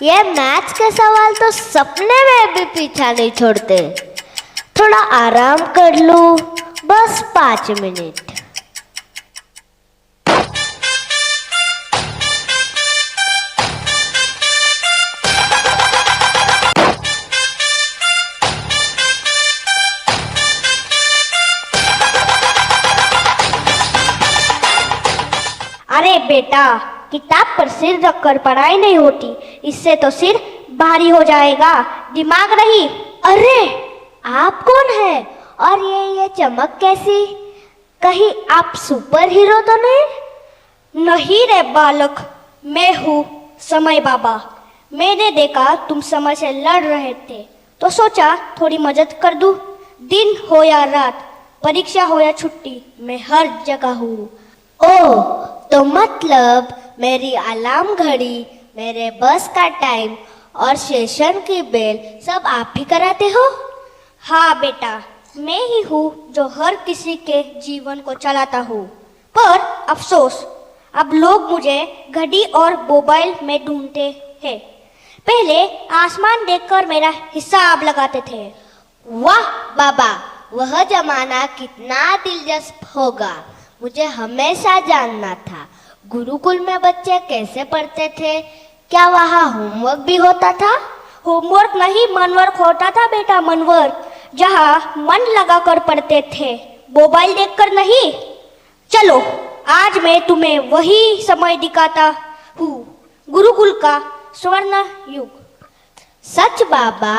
ये मैथ्स के सवाल तो सपने में भी पीछा नहीं छोड़ते। थोड़ा आराम कर लूं, बस 5 मिनट। अरे बेटा, किताब पर सिर रखकर पढ़ाई नहीं होती, इससे तो सिर भारी हो जाएगा, दिमाग नहीं। अरे आप कौन है और ये चमक कैसी? कहीं आप सुपर हीरो तो नहीं? नहीं रे बालक, मैं हूँ समय बाबा। मैंने देखा तुम समय से लड़ रहे थे तो सोचा थोड़ी मदद कर दूं। दिन हो या रात, परीक्षा हो या छुट्टी, मैं हर जगह हूँ। ओह, तो मतलब मेरी अलार्म घड़ी, मेरे बस का टाइम और सेशन की बेल सब आप ही कराते हो? हाँ बेटा, मैं ही हूँ जो हर किसी के जीवन को चलाता हूँ। पर अफसोस, अब लोग मुझे घड़ी और मोबाइल में ढूंढते हैं। पहले आसमान देखकर मेरा हिसाब लगाते थे। वाह बाबा, वह जमाना कितना दिलचस्प होगा। मुझे हमेशा जानना था, गुरुकुल में बच्चे कैसे पढ़ते थे? क्या वहाँ होमवर्क भी होता था? होमवर्क नहीं, मनवर्क होता था बेटा, मनवर्क, जहाँ मन लगाकर पढ़ते थे, मोबाइल देखकर नहीं। चलो आज मैं तुम्हें वही समय दिखाता हूँ, गुरुकुल का स्वर्ण युग। सच बाबा,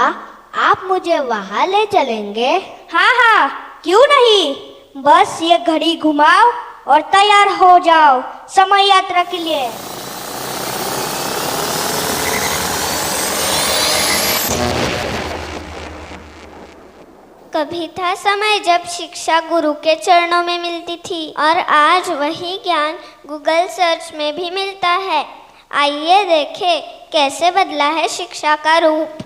आप मुझे वहाँ ले चलेंगे? हाँ हाँ, क्यों नहीं। बस ये घड़ी घुमाओ और तैयार हो जाओ समय यात्रा के लिए। कभी था समय जब शिक्षा गुरु के चरणों में मिलती थी और आज वही ज्ञान गूगल सर्च में भी मिलता है। आइए देखें कैसे बदला है शिक्षा का रूप।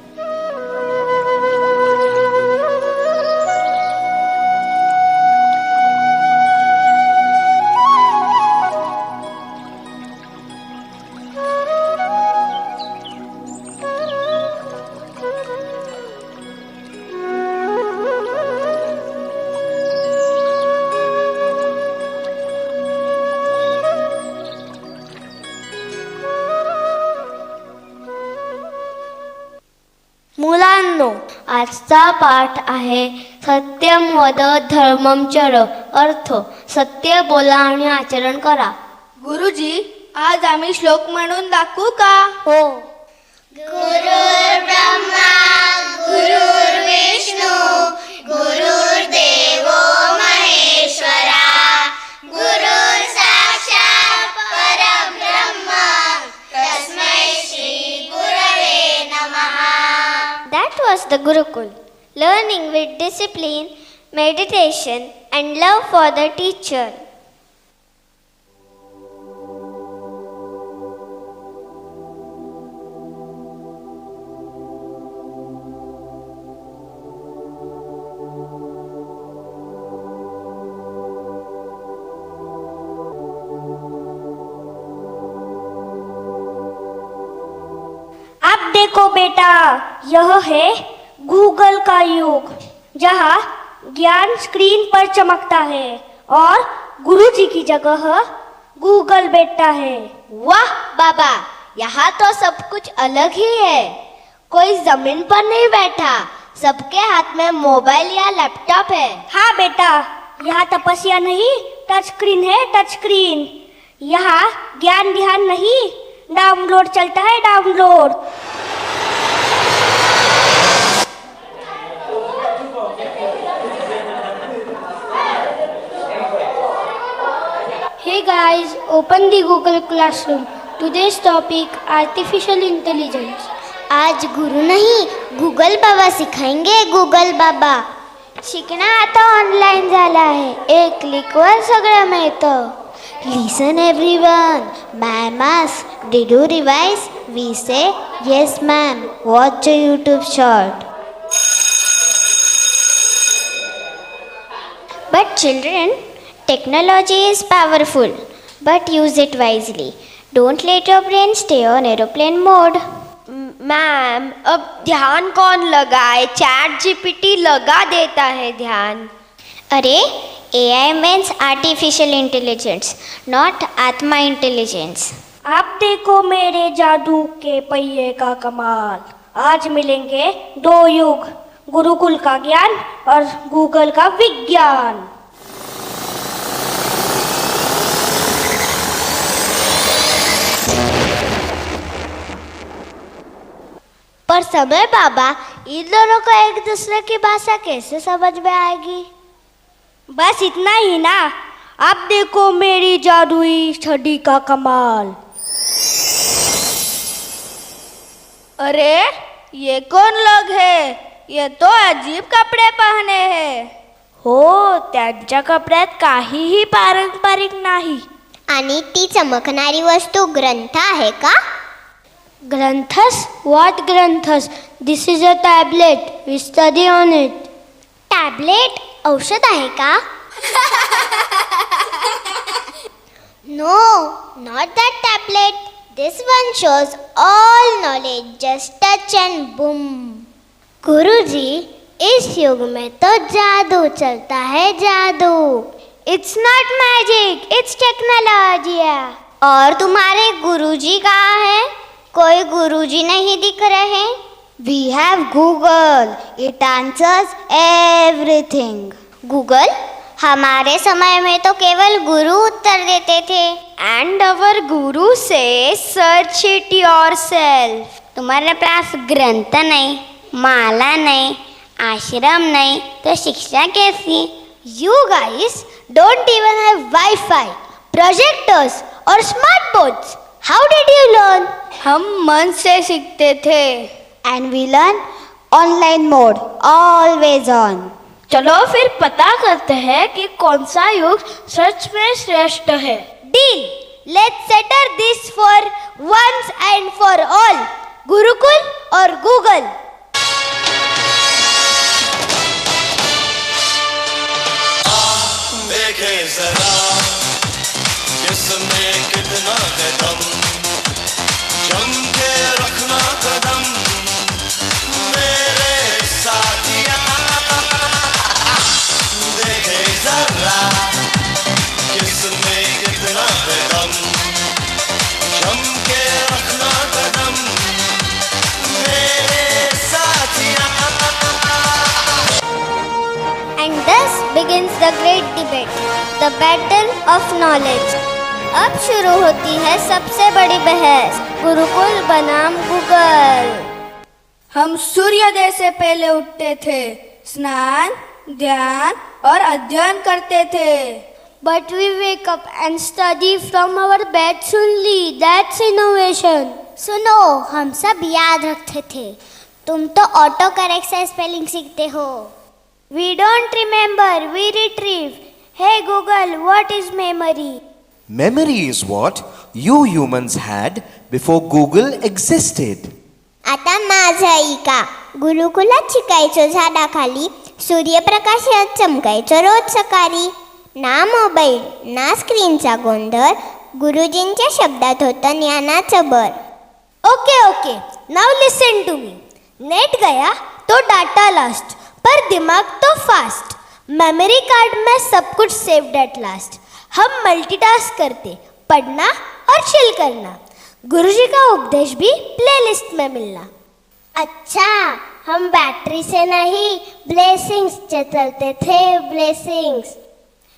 मुलांनो, आजचा पाठ आहे सत्यम वद धर्मम चर, अर्थ सत्य बोला आणि आचरण करा। गुरुजी, आज आम्ही श्लोक म्हणून दाखवू का? हो। गुरुर्ब्रह्मा गुरुर्विष्णू गुरुर्देवो महेश्वरा गुरुर् साक्षात् परब्रह्म तस्मै श्री गुरवे नमः। That was the Gurukul, learning with discipline, meditation and love for the teacher. अब देखो बेटा, यह है गूगल का युग, जहाँ ज्ञान स्क्रीन पर चमकता है और गुरुजी की जगह गूगल बैठता है। वाह बाबा, यहाँ तो सब कुछ अलग ही है। कोई जमीन पर नहीं बैठा, सबके हाथ में मोबाइल या लैपटॉप है। हाँ बेटा, यहाँ तपस्या नहीं, टच स्क्रीन है, टच स्क्रीन। यहाँ ज्ञान ध्यान नहीं, डाउनलोड चलता है, download. Hey guys, open the Google Classroom. Today's topic Artificial Intelligence. आज गुरु नहीं, गूगल बाबा सिखाएंगे, गूगल बाबा। शिकणं आता ऑनलाईन झालं आहे, एक क्लिकवर सगळं मिळतं. Listen everyone, ma'am asks, did you revise? We say, yes ma'am, watch a YouTube short. But children, technology is powerful, but use it wisely. Don't let your brain stay on aeroplane mode. Ma'am, अब ध्यान कौन लगाए? Chat GPT लगा देता है ध्यान। अरे AI means artificial intelligence, not आत्मा इंटेलिजेंस। आप देखो मेरे जादू के पहिए का कमाल। आज मिलेंगे दो युग, गुरुकुल का ज्ञान और गूगल का विज्ञान। पर समय बाबा, इन दोनों को एक दूसरे की भाषा कैसे समझ में आएगी? बस इतना ही ना। अब देखो मेरी जादुई छड़ी का कमाल। अरे ये कौन लोग है? ये तो अजीब कपडे पहने हैं। हो, त्यांच्या कपड्यात काहीही पारंपरिक नाही। आणि ती चमकणारी वस्तू ग्रंथ आहे का? ग्रंथस? What ग्रंथस? This is a tablet. We study on it. Tablet औषध आहे का? No, not that tablet. This one shows all knowledge. Just touch and boom. गुरुजी, इस युग में तो जादू चलता है, जादू। It's not magic. It's technology. और तुम्हारे गुरुजी कहाँ हैं? कोई गुरुजी नहीं दिख रहे। We have Google. It answers everything. Google? हमारे समय में तो केवल गुरु उत्तर देते थे। एंड अवर गुरु से सर्च इट योरसेल्फ। तुम्हारे पास ग्रंथ नहीं, माला नहीं, आश्रम नहीं, तो शिक्षा कैसी? You guys don't even have Wi-Fi, projectors or smart boards. How did you learn? हम मन से सीखते थे। And we learn online mode, always on. चलो फिर पता करते हैं कि कौन सा युग सच में श्रेष्ठ है। Deal. Let's settle this for once and for all. Gurukul और गूगल। देखे जरा किसमें कितना है दम, जम के रखना कदम मेरे साथिया। देखे जरा किसमें कितना है दम, जम के रखना कदम मेरे साथिया। And thus begins the great debate, the battle of knowledge. अब शुरू होती है सबसे बड़ी बहस, गुरुकुल बनाम गूगल। हम सूर्योदय से पहले उठते थे, स्नान, ध्यान और अध्ययन करते थे। But we wake up and study from our beds only. That's innovation. सुनो, हम सब याद रखते थे, तुम तो ऑटो करेक्ट से स्पेलिंग सीखते हो। We don't remember, we retrieve. Hey Google, what is memory? Memory is what you humans had before Google existed. आता माझं ऐका, गुरुकुलात शिकायचो झाडाखाली, सूर्यप्रकाशात चमकायचो रोज सकाळी। ना मोबाईल ना स्क्रीनचा गोंधळ, गुरुजींच्या शब्दात होतं ज्ञानाचं भर। Okay, now listen to me. Net गया तो डाटा लास्ट, पर दिमाग तो फास्ट। मेमोरी कार्ड में सब कुछ सेव्ड एट लास्ट। हम मल्टीटास्क करते, पढ़ना और चिल करना। गुरुजी का उपदेश भी प्लेलिस्ट में मिलना। अच्छा, हम बैटरी से नहीं ब्लेसिंग्स से चलते थे, blessings.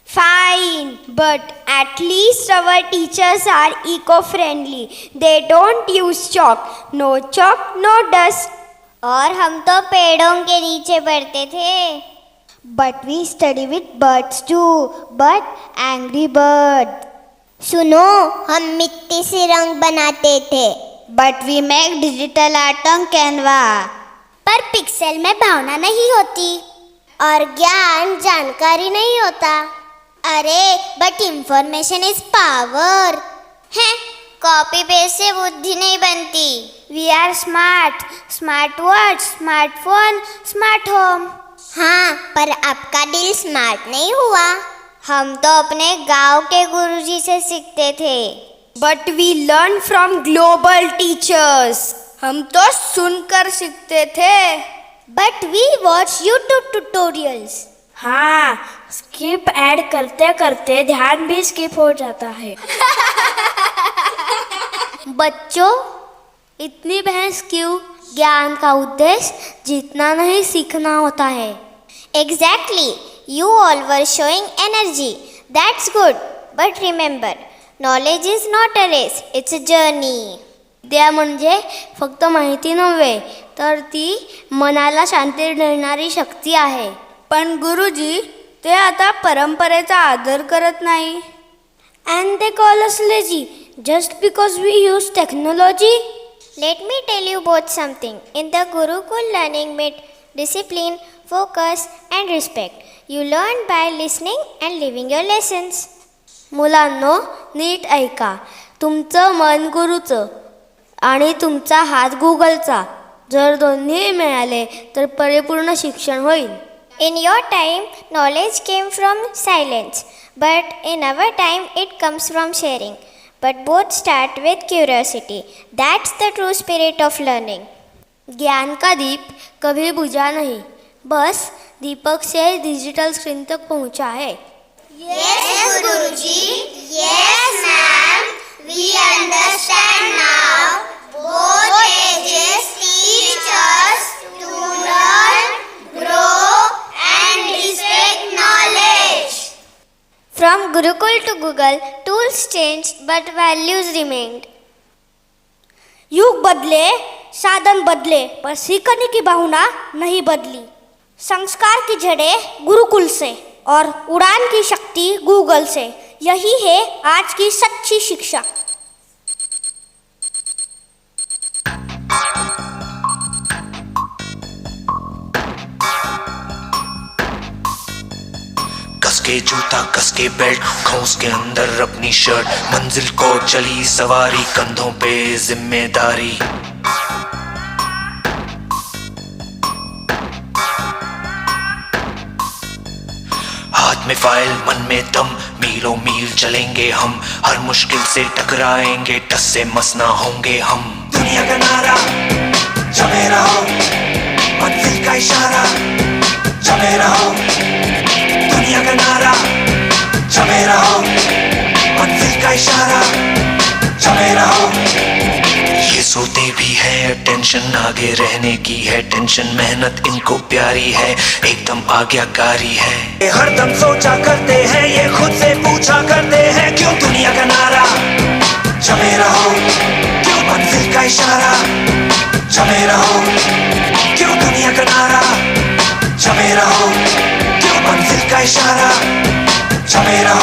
Fine, but at least our teachers are eco-friendly. They don't use chalk. No chalk, no dust. और हम तो पेड़ों के नीचे पढ़ते थे। But we study with birds too, but angry bird. सुनो, हम मिट्टी से रंग बनाते थे, But we make digital art on Canva. पर पिक्सेल में भावना नहीं होती और ज्ञान जानकारी नहीं होता। अरे बट इंफॉर्मेशन इज पावर है, कॉपी पेस्ट से बुद्धि नहीं बनती। We are smart. Smart watch, smartphone, smart home. हाँ, पर आपका दिल स्मार्ट नहीं हुआ। हम तो अपने गांव के गुरुजी से सीखते थे। But we learn from global teachers. हम तो सुनकर सीखते थे। But we watch YouTube tutorials. हाँ, स्किप ऐड करते करते ध्यान भी स्किप हो जाता है। बच्चों, इतनी बहस क्यों? ज्ञान का उद्देश्य जीतना नहीं सीखना होता है। Exactly. You all were showing energy. That's good. But remember, knowledge is not a race. It's a journey. विद्या म्हणजे फक्त माहिती नव्हे, तर ती मनाला शांती देणारी शक्ती आहे. पण गुरुजी, ते आता परंपरेचा आदर करत नाही. And they call us lazy just because we use technology. Let me tell you both something. In the Gurukul, learning meant discipline, focus, and respect. You learn by listening and living your lessons. मुलांनो, NEET ऐका. तुमचं मन गुरुचं आणि तुमचा हात गुगलचा. जर दोन्ही मिळाले तर परिपूर्ण शिक्षण होईल. In your time, knowledge came from silence, but in our time, it comes from sharing. But both start with curiosity. That's the true spirit of learning. ज्ञान का दीप कभी बुझा नहीं, बस दीपक से डिजिटल स्क्रीन तक पहुंचा है. Yes, Guruji. Yes, ma'am. We understand now. Both ages teach us to learn, grow, and respect knowledge. From Gurukul to Google, tools changed but values remained. युग बदले, साधन बदले, पर सीखने की भावना नहीं बदली. संस्कार की जड़ें गुरुकुल से और उड़ान की शक्ति गूगल से. यही है आज की सच्ची शिक्षा. कसके जूता कसके बेल्ट, खौस के अंदर अपनी शर्ट, मंजिल को चली सवारी, कंधों पे जिम्मेदारी. हाथ में फाइल, मन में दम, मीलों मील चलेंगे हम, हर मुश्किल से टकराएंगे, टस से मस ना होंगे हम. दुनिया का नारा जमे रहो, मंजिल का इशारा जमे रहो. दुनिया का नारा जमे रहो, मंजिल का इशारा जमे रहो. ये सोते भी है टेंशन आगे रहने की है, टेंशन मेहनत इनको प्यारी है, एकदम आज्ञाकारी है. हरदम सोचा करते हैं, ये खुद से पूछा करते हैं, क्यों दुनिया का नारा जमे रहो, क्यों मंजिल का इशारा जमे रहो. क्यों दुनिया का नारा जमे रहो, क्यों मंजिल का इशारा जमे रहो.